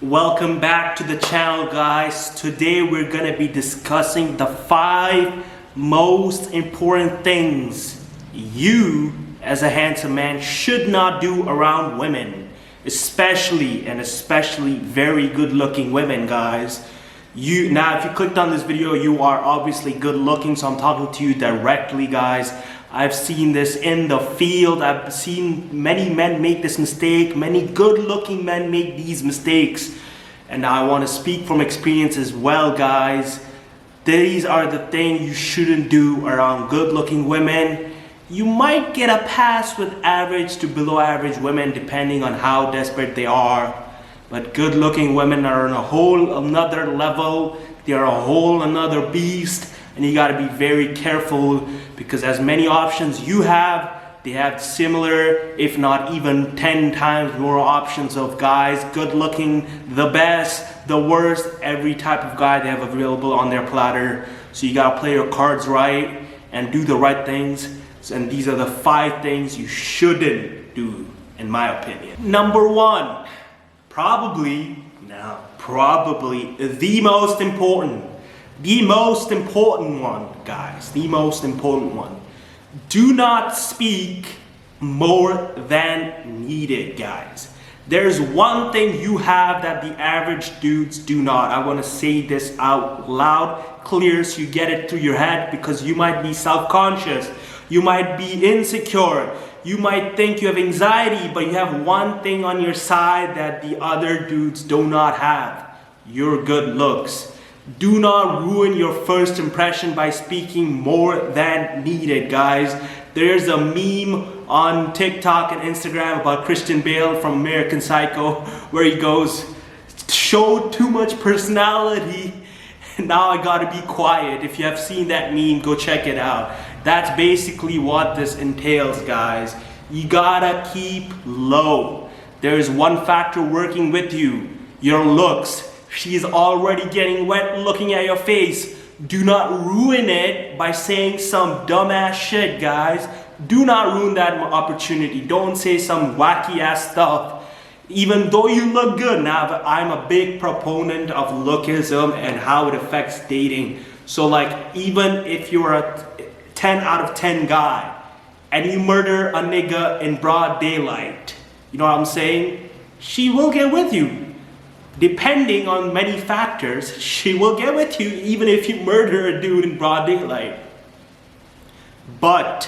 Welcome back to the channel, guys. Today we're gonna be discussing the 5 most important things you as a handsome man should not do around women, especially very good looking women, guys. Now if you clicked on this video, you are obviously good looking, so I'm talking to you directly, guys. I've seen this in the field. I've seen many men make this mistake. Many good-looking men make these mistakes. And I want to speak from experience as well, guys. These are the things you shouldn't do around good-looking women. You might get a pass with average to below average women depending on how desperate they are. But good-looking women are on a whole another level. They are a whole another beast. And you got to be very careful because as many options you have, they have similar, if not even 10 times more options of guys. Good looking, the best, the worst, every type of guy they have available on their platter. So you got to play your cards right and do the right things. And these are the 5 things you shouldn't do, in my opinion. Number 1, probably the most important. The most important one, guys, the most important one. Do not speak more than needed, guys. There's one thing you have that the average dudes do not. I want to say this out loud, clear, so you get it through your head, because you might be self-conscious. You might be insecure. You might think you have anxiety, but you have one thing on your side that the other dudes do not have. Your good looks. Do not ruin your first impression by speaking more than needed, guys. There's a meme on TikTok and Instagram about Christian Bale from American Psycho where he goes, "Show too much personality, now I gotta be quiet." If you have seen that meme, go check it out. That's basically what this entails, guys. You gotta keep low. There's one factor working with you, your looks. She's already getting wet looking at your face. Do not ruin it by saying some dumbass shit, guys. Do not ruin that opportunity. Don't say some wacky ass stuff. Even though you look good. Now, I'm a big proponent of lookism and how it affects dating. So like, even if you're a 10 out of 10 guy and you murder a nigga in broad daylight, you know what I'm saying? She will get with you. Depending on many factors, she will get with you even if you murder a dude in broad daylight. But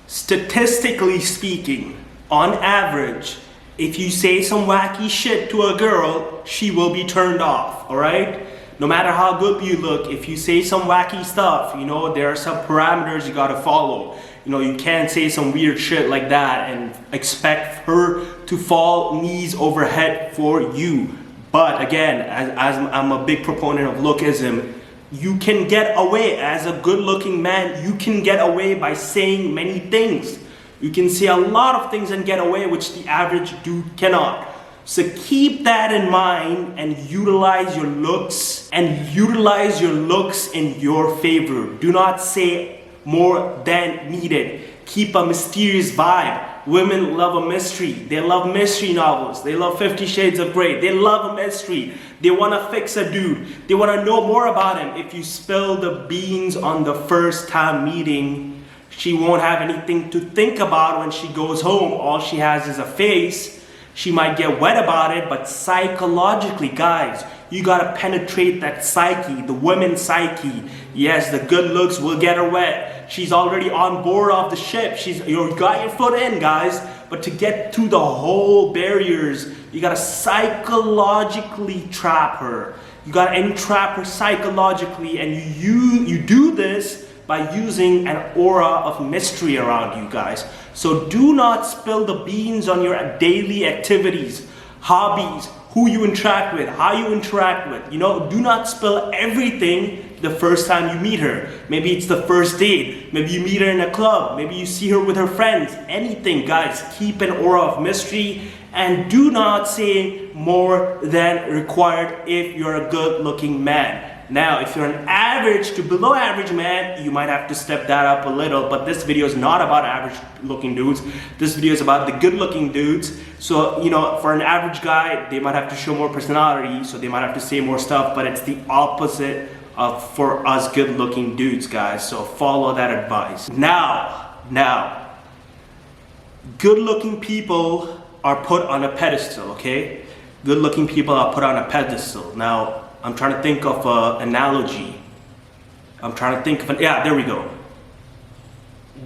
statistically speaking, on average, if you say some wacky shit to a girl, she will be turned off, alright? No matter how good you look, if you say some wacky stuff, you know, there are some parameters you gotta follow. You know, you can't say some weird shit like that and expect her to fall knees over head for you. But again, as I'm a big proponent of lookism, you can get away, as a good-looking man, you can get away by saying many things. You can say a lot of things and get away, which the average dude cannot. So keep that in mind and utilize your looks in your favor. Do not say more than needed. Keep a mysterious vibe. Women love a mystery. They love mystery novels. They love 50 Shades of Grey. They love a mystery. They want to fix a dude. They want to know more about him. If you spill the beans on the first time meeting, she won't have anything to think about when she goes home. All she has is a face. She might get wet about it, but psychologically, guys, you gotta penetrate that psyche, the woman's psyche. Yes, the good looks will get her wet. She's already on board of the ship. You got your foot in, guys. But to get through the whole barriers, you gotta psychologically trap her. You gotta entrap her psychologically, and you do this by using an aura of mystery around you, guys. So do not spill the beans on your daily activities, hobbies, who you interact with, how you interact with. You know, do not spill everything the first time you meet her. Maybe it's the first date. Maybe you meet her in a club. Maybe you see her with her friends. Anything, guys. Keep an aura of mystery and do not say more than required if you're a good-looking man. Now, if you're an average to below average man, you might have to step that up a little, but this video is not about average looking dudes. This video is about the good looking dudes. So, you know, for an average guy, they might have to show more personality, so they might have to say more stuff, but it's the opposite of for us good looking dudes, guys. So follow that advice. Now, good looking people are put on a pedestal, okay? Good looking people are put on a pedestal. Now, I'm trying to think of an analogy. Yeah, there we go.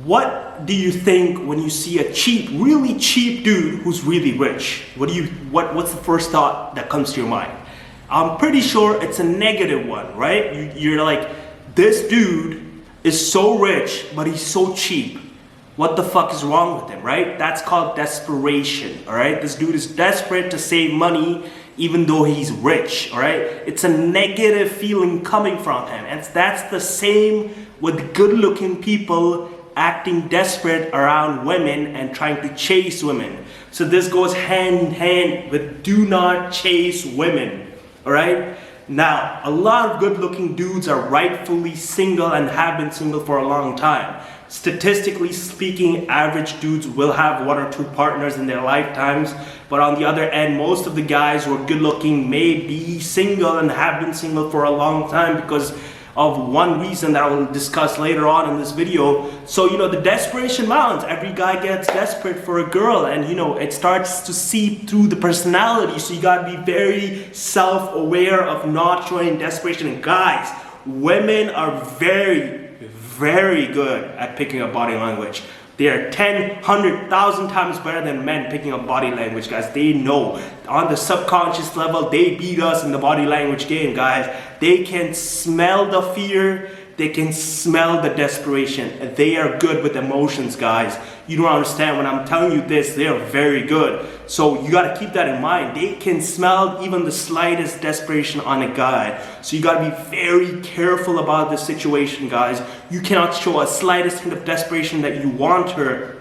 What do you think when you see a really cheap dude who's really rich? What's the first thought that comes to your mind? I'm pretty sure it's a negative one, right? You're like, this dude is so rich, but he's so cheap. What the fuck is wrong with him, right? That's called desperation, all right? This dude is desperate to save money even though he's rich, all right? It's a negative feeling coming from him. And that's the same with good-looking people acting desperate around women and trying to chase women. So this goes hand in hand with do not chase women, all right? Now, a lot of good-looking dudes are rightfully single and have been single for a long time. Statistically speaking, average dudes will have 1 or 2 partners in their lifetimes, but on the other end, most of the guys who are good looking may be single and have been single for a long time because of one reason that I will discuss later on in this video. So, you know, the desperation mounts. Every guy gets desperate for a girl, and you know, it starts to seep through the personality. So you gotta be very self-aware of not showing desperation. And guys, women are very good at picking up body language. They are 10, 100,000 times better than men picking up body language, guys. They know. On the subconscious level, they beat us in the body language game, guys. They can smell the fear. They can smell the desperation. They are good with emotions, guys. You don't understand when I'm telling you this, they are very good. So you gotta keep that in mind. They can smell even the slightest desperation on a guy. So you gotta be very careful about this situation, guys. You cannot show a slightest hint of desperation that you want her.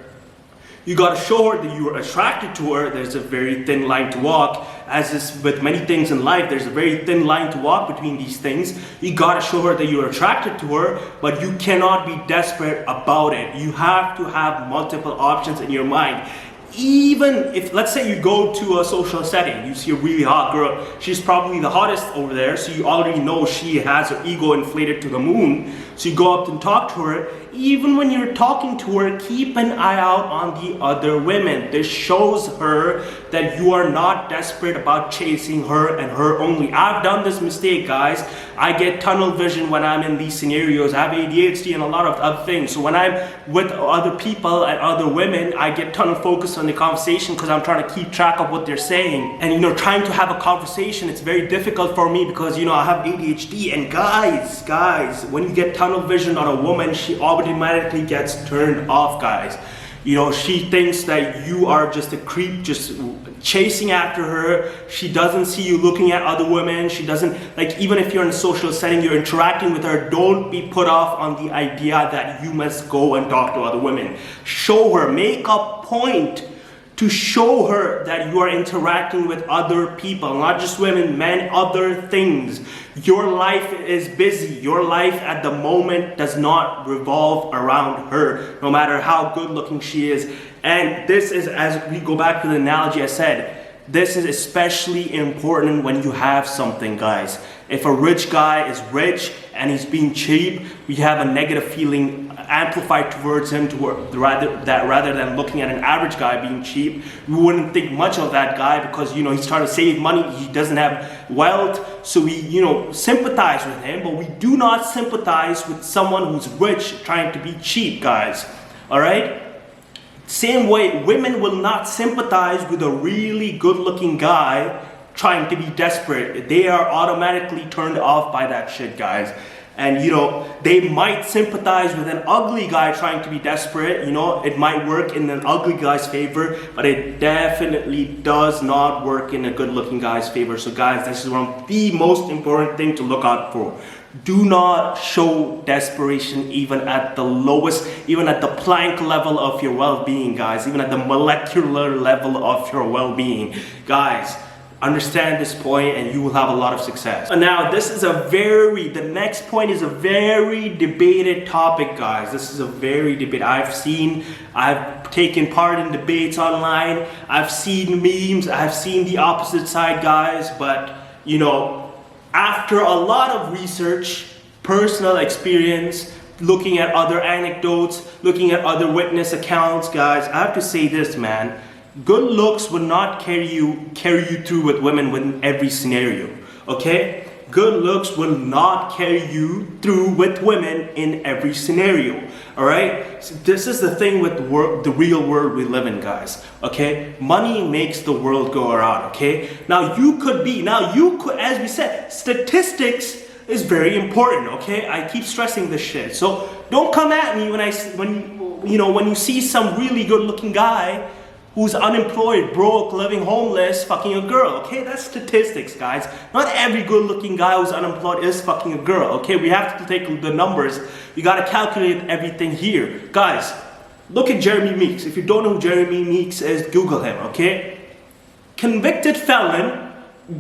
You gotta show her that you are attracted to her. There's a very thin line to walk. As is with many things in life, there's a very thin line to walk between these things. You gotta show her that you're attracted to her, but you cannot be desperate about it. You have to have multiple options in your mind. Even if, let's say you go to a social setting, you see a really hot girl, she's probably the hottest over there, so you already know she has her ego inflated to the moon, so you go up and talk to her. Even when you're talking to her, keep an eye out on the other women. This shows her that you are not desperate about chasing her and her only. I've done this mistake, guys. I get tunnel vision when I'm in these scenarios. I have ADHD and a lot of other things. So when I'm with other people and other women, I get tunnel focused on the conversation because I'm trying to keep track of what they're saying. And you know, trying to have a conversation, it's very difficult for me because, you know, I have ADHD. And guys, when you get tunnel vision on a woman, she automatically gets turned off, guys. You know, she thinks that you are just a creep, just chasing after her. She doesn't see you looking at other women. She doesn't, like, even if you're in a social setting, you're interacting with her, don't be put off on the idea that you must go and talk to other women. Show her, make a point to show her that you are interacting with other people, not just women, men, other things. Your life is busy. Your life at the moment does not revolve around her, no matter how good looking she is. And this is, as we go back to the analogy I said, this is especially important when you have something, guys. If a rich guy is rich and he's being cheap, we have a negative feeling amplified towards him rather than looking at an average guy being cheap. We wouldn't think much of that guy because, you know, he's trying to save money, he doesn't have wealth, so we, you know, sympathize with him, but we do not sympathize with someone who's rich trying to be cheap, guys. All right? Same way, women will not sympathize with a really good-looking guy trying to be desperate. They are automatically turned off by that shit, guys. And you know, they might sympathize with an ugly guy trying to be desperate. You know, it might work in an ugly guy's favor, but it definitely does not work in a good looking guy's favor. So guys, this is one of the most important thing to look out for. Do not show desperation even at the lowest, even at the Planck level of your well-being, guys, even at the molecular level of your well-being. Guys, understand this point and you will have a lot of success. And now the next point is a very debated topic, guys. This is a very debate. I've taken part in debates online. I've seen memes. I've seen the opposite side, guys. But, you know, after a lot of research, personal experience, looking at other anecdotes, looking at other witness accounts, guys, I have to say this, man. Good looks will not carry you through with women in every scenario, okay? Good looks will not carry you through with women in every scenario, all right? So this is the thing with the real world we live in, guys, okay? Money makes the world go around, okay? Now you could, as we said, statistics is very important, okay? I keep stressing this shit. So don't come at me when you see some really good looking guy who's unemployed, broke, living homeless, fucking a girl, okay? That's statistics, guys. Not every good-looking guy who's unemployed is fucking a girl, okay? We have to take the numbers. We gotta calculate everything here. Guys, look at Jeremy Meeks. If you don't know who Jeremy Meeks is, Google him, okay? Convicted felon,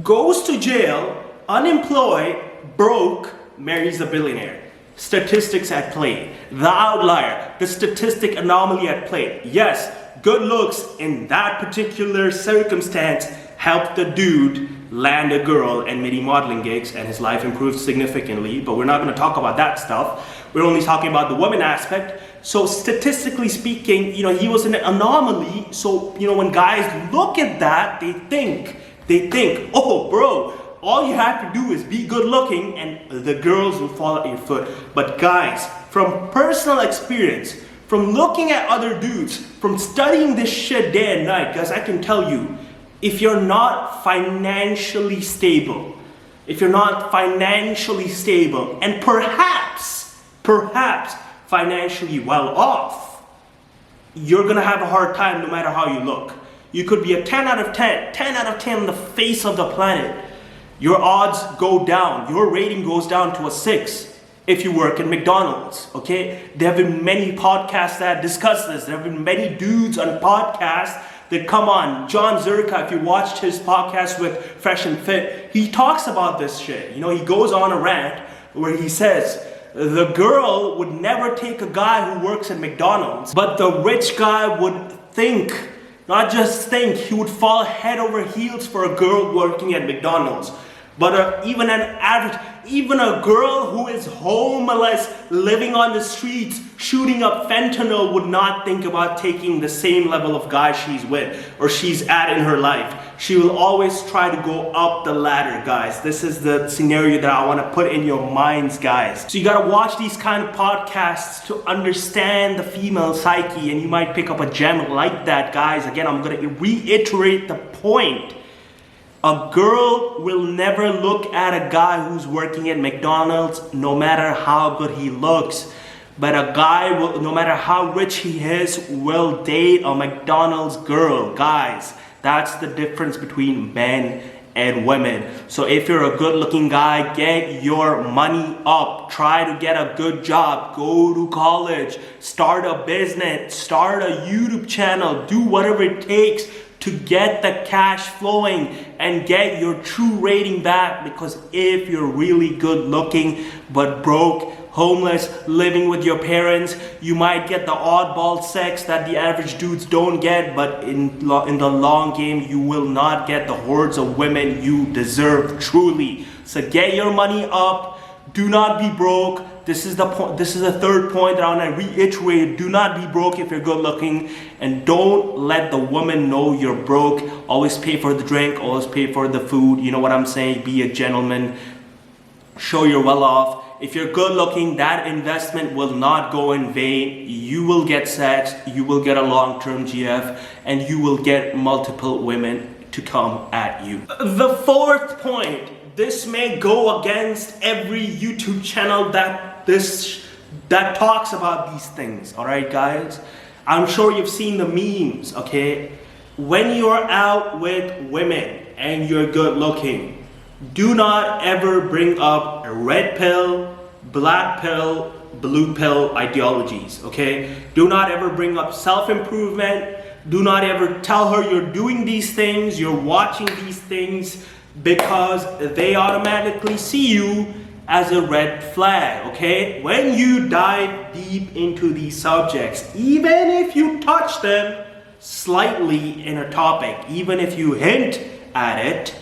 goes to jail, unemployed, broke, marries a billionaire. Statistics at play. The outlier, the statistic anomaly at play. Yes, good looks in that particular circumstance helped the dude land a girl and many modeling gigs and his life improved significantly, but we're not going to talk about that stuff. We're only talking about the woman aspect. So statistically speaking, you know, he was an anomaly. So, you know, when guys look at that, they think, oh bro, all you have to do is be good looking and the girls will fall at your foot. But guys, from personal experience, from looking at other dudes, from studying this shit day and night, guys, I can tell you, if you're not financially stable, and perhaps financially well off, you're gonna have a hard time no matter how you look. You could be a 10 out of 10 on the face of the planet. Your odds go down, your rating goes down to a 6. If you work in McDonald's, okay? There have been many podcasts that discuss this. There have been many dudes on podcasts that come on. John Zerka, if you watched his podcast with Fresh and Fit, he talks about this shit. You know, he goes on a rant where he says, the girl would never take a guy who works at McDonald's, but the rich guy would think, not just think, he would fall head over heels for a girl working at McDonald's. But even a girl who is homeless, living on the streets, shooting up fentanyl would not think about taking the same level of guy she's with or she's at in her life. She will always try to go up the ladder, guys. This is the scenario that I want to put in your minds, guys. So you gotta watch these kind of podcasts to understand the female psyche, and you might pick up a gem like that, guys. Again, I'm gonna reiterate the point. A girl will never look at a guy who's working at McDonald's no matter how good he looks. But a guy will, no matter how rich he is, will date a McDonald's girl. Guys, that's the difference between men and women. So if you're a good looking guy, get your money up. Try to get a good job. Go to college. Start a business. Start a YouTube channel. Do whatever it takes to get the cash flowing and get your true rating back. Because if you're really good looking but broke, homeless, living with your parents, you might get the oddball sex that the average dudes don't get, but in the long game, you will not get the hordes of women you deserve truly. So get your money up. Do not be broke. This is the point. This is the third point that I want to reiterate. Do not be broke if you're good looking, and don't let the woman know you're broke. Always pay for the drink. Always pay for the food. You know what I'm saying? Be a gentleman. Show you're well off. If you're good looking, that investment will not go in vain. You will get sex. You will get a long-term GF, and you will get multiple women to come at you. The fourth point. this may go against every YouTube channel that talks about these things, all right, guys? I'm sure you've seen the memes, okay? When you're out with women and you're good looking, do not ever bring up a red pill, black pill, blue pill ideologies, okay? Do not ever bring up self-improvement. Do not ever tell her you're doing these things, you're watching these things, because they automatically see you as a red flag, okay? When you dive deep into these subjects, even if you touch them slightly in a topic, even if you hint at it,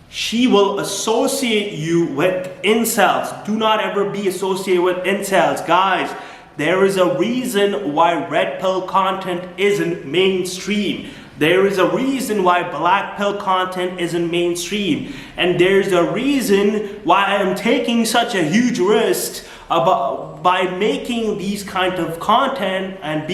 she will associate you with incels. Do not ever be associated with incels. Guys, there is a reason why red pill content isn't mainstream. There is a reason why black pill content isn't mainstream. And there's a reason why I'm taking such a huge risk by making these kind of content and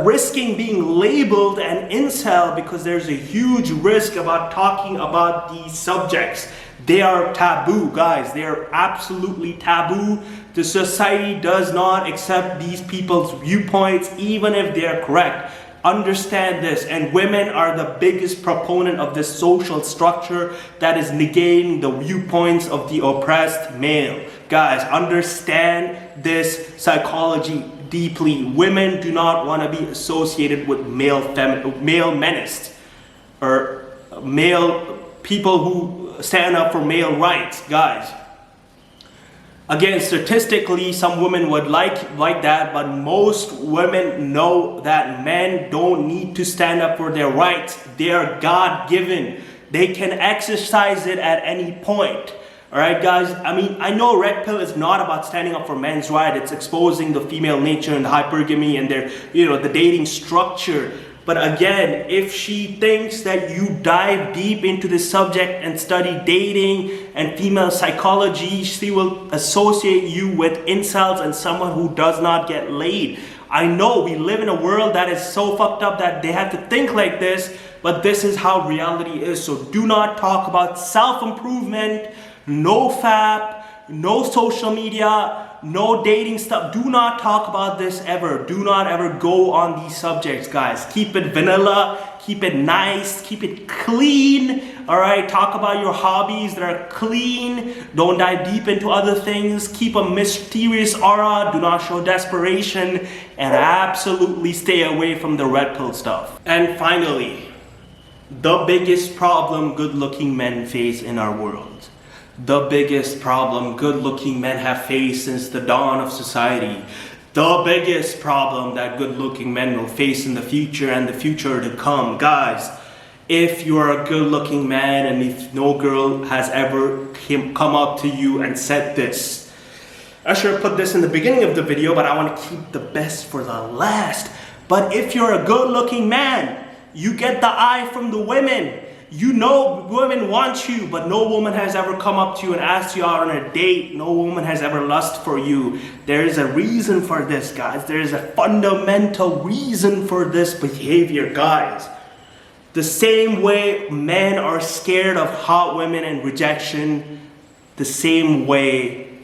risking being labeled an incel, because there's a huge risk about talking about these subjects. They are taboo, guys. They are absolutely taboo. The society does not accept these people's viewpoints, even if they are correct. Understand this. And women are the biggest proponent of this social structure that is negating the viewpoints of the oppressed male. Guys, understand this psychology deeply. Women do not want to be associated with male menace or male people who stand up for male rights, guys. Again, statistically, some women would like that, but most women know that men don't need to stand up for their rights. They are God-given. They can exercise it at any point. All right, guys, I mean, I know red pill is not about standing up for men's rights. It's exposing the female nature and the hypergamy and their, the dating structure. But again, if she thinks that you dive deep into this subject and study dating and female psychology, she will associate you with incels and someone who does not get laid. I know we live in a world that is so fucked up that they have to think like this, but this is how reality is. So do not talk about self-improvement, no fap, no social media, no dating stuff. Do not talk about this ever. Do not ever go on these subjects, guys. Keep it vanilla, keep it nice, keep it clean. All right, talk about your hobbies that are clean. Don't dive deep into other things. Keep a mysterious aura. Do not show desperation, and absolutely stay away from the red pill stuff. And finally, the biggest problem good-looking men face in our world. The biggest problem good-looking men have faced since the dawn of society. The biggest problem that good-looking men will face in the future and the future to come. Guys, if you are a good-looking man and if no girl has ever come up to you and said this, I should have put this in the beginning of the video, but I want to keep the best for the last. But if you're a good-looking man, you get the eye from the women. You know women want you, but no woman has ever come up to you and asked you out on a date. No woman has ever lust for you. There is a reason for this, guys. There is a fundamental reason for this behavior, guys. The same way men are scared of hot women and rejection, the same way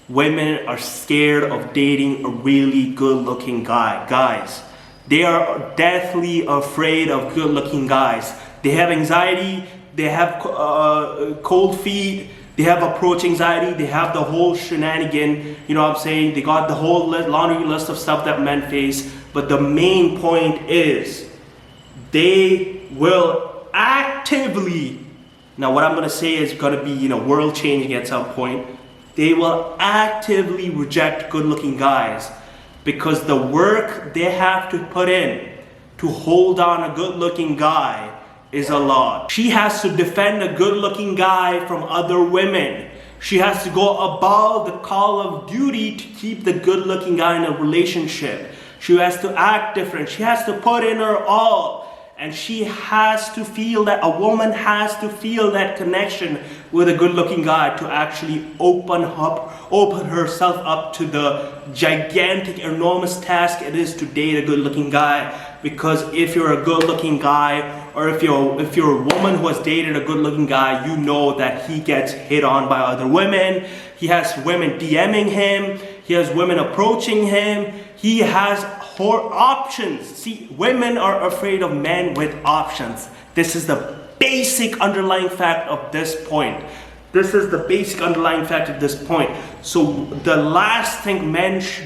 women are scared of dating a really good-looking guy. Guys, they are deathly afraid of good-looking guys. They have anxiety, they have cold feet, they have approach anxiety, they have the whole shenanigan, you know what I'm saying? They got the whole laundry list of stuff that men face. But the main point is, they will actively, now what I'm going to say is going to be, world changing at some point. They will actively reject good-looking guys because the work they have to put in to hold on a good-looking guy is a lot. She has to defend a good-looking guy from other women. She has to go above the call of duty to keep the good-looking guy in a relationship. She has to act different. She has to put in her all. And she has to feel that, a woman has to feel that connection with a good-looking guy to actually open herself up to the gigantic, enormous task it is to date a good-looking guy. Because if you're a good-looking guy, or if you're a woman who has dated a good-looking guy, you know that he gets hit on by other women. He has women DMing him. He has women approaching him. He has options. See, women are afraid of men with options. This is the basic underlying fact of this point. This is the basic underlying fact of this point. So the last thing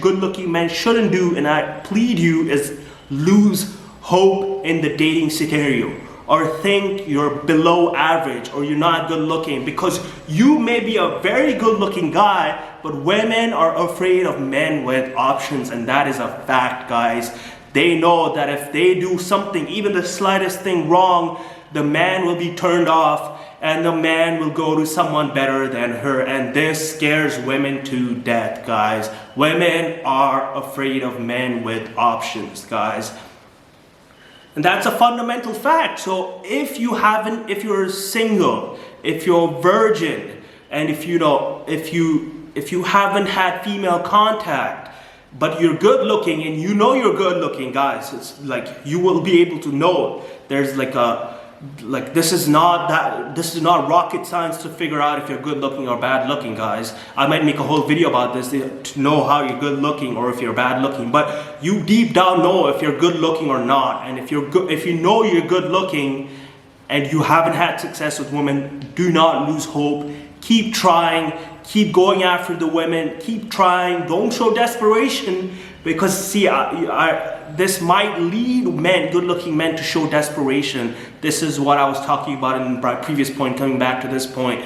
good-looking men shouldn't do, and I plead you, is lose hope in the dating scenario, or think you're below average or you're not good looking, because you may be a very good looking guy, but women are afraid of men with options, and that is a fact, guys. They know that if they do something, even the slightest thing wrong, the man will be turned off and the man will go to someone better than her, and this scares women to death, guys. Women are afraid of men with options, guys. And that's a fundamental fact. So if you're single, if you're a virgin, and if you haven't had female contact, but you're good looking, and you know you're good looking, guys, it's like you will be able to know. There's this is not rocket science to figure out if you're good looking or bad looking, guys. I might make a whole video about this to know how you're good looking or if you're bad looking, but you deep down know if you're good looking or not. And if you know you're good looking and you haven't had success with women, do not lose hope. Keep trying, keep going after the women, keep trying. Don't show desperation, because see, this might lead good-looking men to show desperation. This is what I was talking about in the previous point, coming back to this point.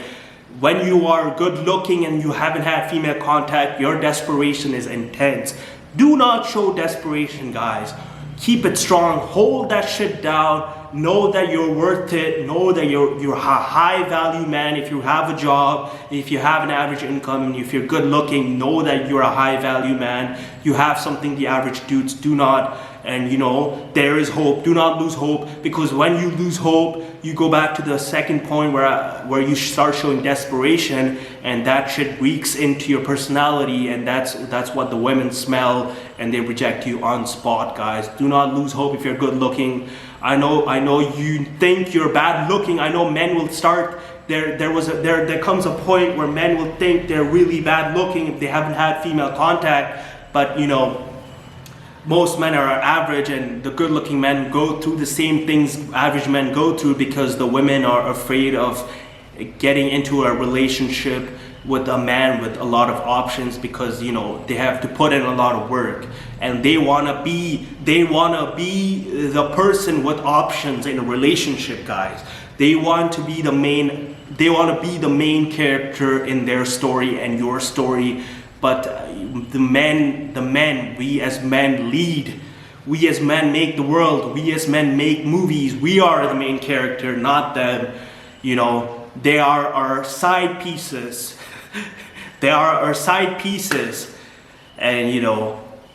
When you are good-looking and you haven't had female contact, your desperation is intense. Do not show desperation, guys. Keep it strong. Hold that shit down. Know that you're worth it. Know that you're a high-value man. If you have a job, if you have an average income, and if you're good-looking, know that you're a high-value man. You have something the average dudes do not. And there is hope. Do not lose hope, because when you lose hope, you go back to the second point where you start showing desperation, and that shit reeks into your personality, and that's what the women smell, and they reject you on spot, guys. Do not lose hope if you're good looking. I know you think you're bad looking. I know men will start there comes a point where men will think they're really bad looking if they haven't had female contact, but most men are average, and the good-looking men go through the same things average men go through, because the women are afraid of getting into a relationship with a man with a lot of options, because they have to put in a lot of work, and they want to be the person with options in a relationship, guys. They want to be the main character in their story and your story. But the men, we as men lead. We as men make the world. We as men make movies. We are the main character, not them. They are our side pieces. They are our side pieces. And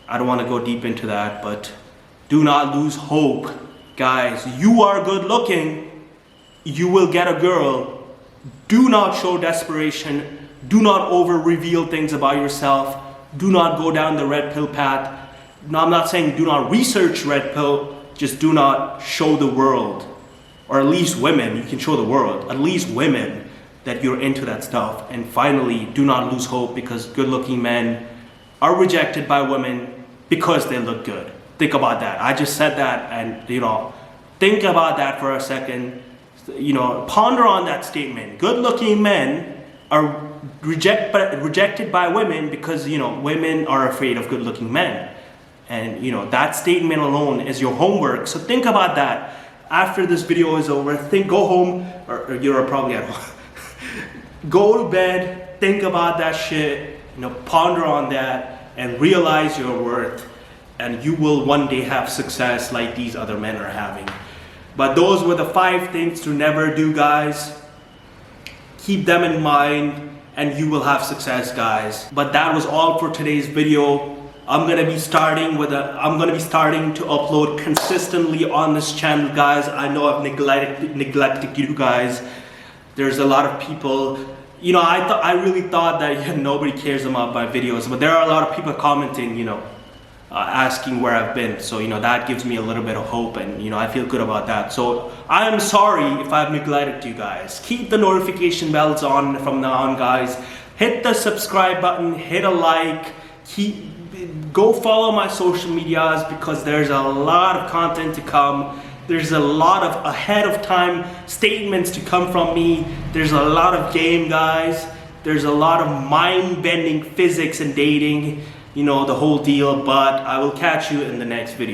I don't want to go deep into that, but do not lose hope, guys. You are good looking. You will get a girl. Do not show desperation. Do not over-reveal things about yourself. Do not go down the red pill path. No, I'm not saying do not research red pill. Just do not show the world, or at least women. You can show the world, at least women, that you're into that stuff. And finally, do not lose hope, because good-looking men are rejected by women because they look good. Think about that. I just said that, and think about that for a second. Ponder on that statement. Good-looking men are rejected by women because women are afraid of good-looking men, and that statement alone is your homework. So think about that. After this video is over, go home, or you're probably at home. Go to bed, think about that shit, ponder on that, and realize your worth, and you will one day have success like these other men are having. But those were the 5 things to never do, guys. Keep them in mind, and you will have success, guys. But that was all for today's video. I'm gonna be starting to upload consistently on this channel, guys. I know I've neglected you guys. There's a lot of people. I really thought that nobody cares about my videos, but there are a lot of people commenting. asking where I've been. So, that gives me a little bit of hope, and, I feel good about that. So I am sorry if I've neglected you guys. Keep the notification bells on from now on, guys. Hit the subscribe button, hit a like, go follow my social medias, because there's a lot of content to come. There's a lot of ahead of time statements to come from me. There's a lot of game, guys. There's a lot of mind-bending physics and dating, the whole deal. But I will catch you in the next video.